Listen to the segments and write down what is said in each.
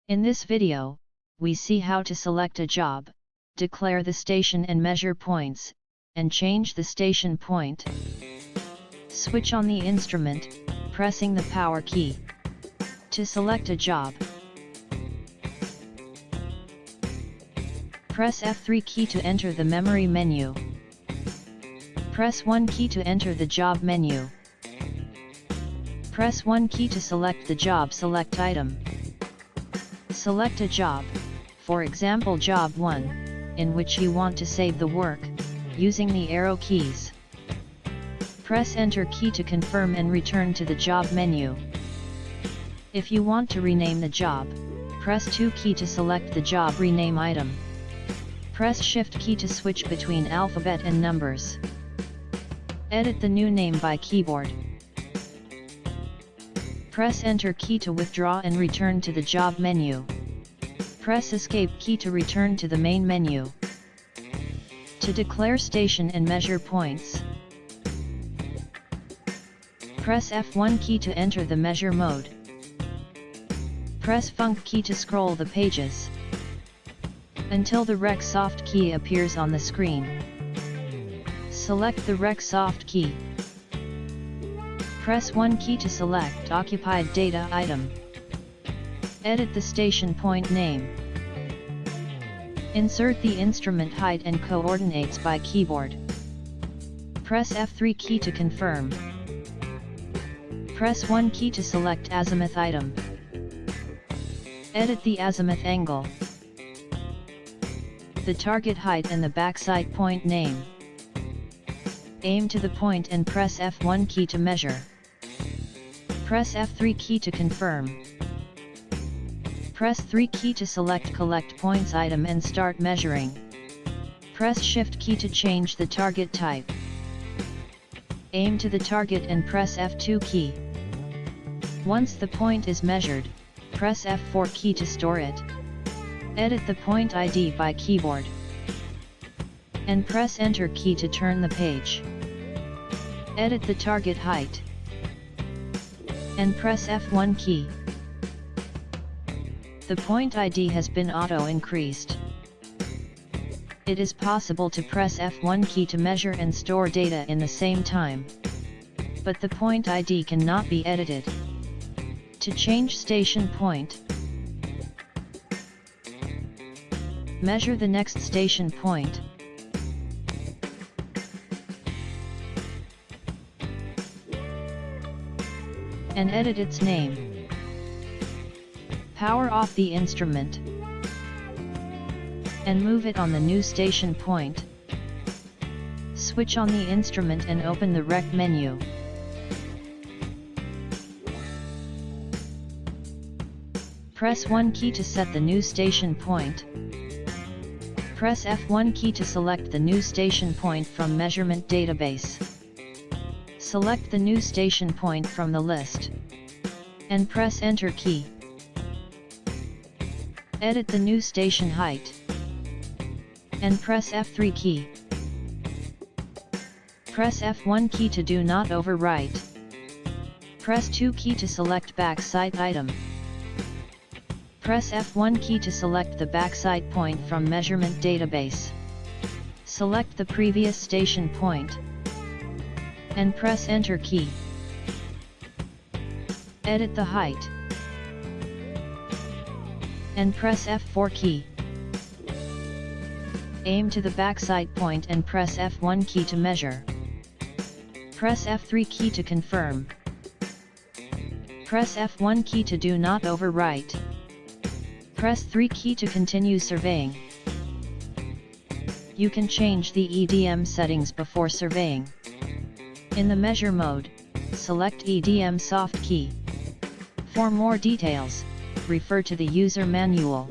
In this video, we see how to select a job, declare the station and measure points, and change the station point. Switch on the instrument, pressing the power key. To select a job, press F3 key to enter the memory menu. Press 1 key to enter the job menu. Press 1 key to select the job select item. Select a job, for example job 1, in which you want to save the work, using the arrow keys. Press Enter key to confirm and return to the job menu. If you want to rename the job, press 2 key to select the job rename item. Press Shift key to switch between alphabet and numbers. Edit the new name by keyboard. Press Enter key to withdraw and return to the job menu. Press Escape key to return to the main menu. To declare station and measure points, press F1 key to enter the measure mode. Press Func key to scroll the pages until the Rec Soft key appears on the screen. Select the Rec Soft key. Press 1 key to select occupied data item. Edit the station point name. Insert the instrument height and coordinates by keyboard. Press F3 key to confirm. Press 1 key to select azimuth item. Edit the azimuth angle, the target height and the backside point name. Aim to the point and press F1 key to measure. Press F3 key to confirm. Press 3 key to select collect points item and start measuring. Press Shift key to change the target type. Aim to the target and press F2 key. Once the point is measured, press F4 key to store it. Edit the point ID by keyboard. And press Enter key to turn the page. Edit the target height. And press F1 key. The point ID has been auto-increased. It is possible to press F1 key to measure and store data in the same time, but the point ID cannot be edited. To change station point, measure the next station point. And edit its name. Power off the instrument and move it on the new station point. Switch on the instrument and open the Rec menu. Press 1 key to set the new station point. Press F1 key to select the new station point from measurement database. Select the new station point from the list, and press Enter key. Edit the new station height, and press F3 key. Press F1 key to do not overwrite. Press 2 key to select backside item. Press F1 key to select the backside point from measurement database. Select the previous station point, and press Enter key. Edit the height, and press F4 key. Aim to the backside point and press F1 key to measure. Press F3 key to confirm. Press F1 key to do not overwrite. Press 3 key to continue surveying. You can change the EDM settings before surveying. In the measure mode, select EDM soft key. For more details, refer to the user manual.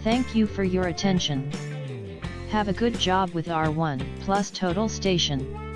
Thank you for your attention. Have a good job with R1 Plus Total Station.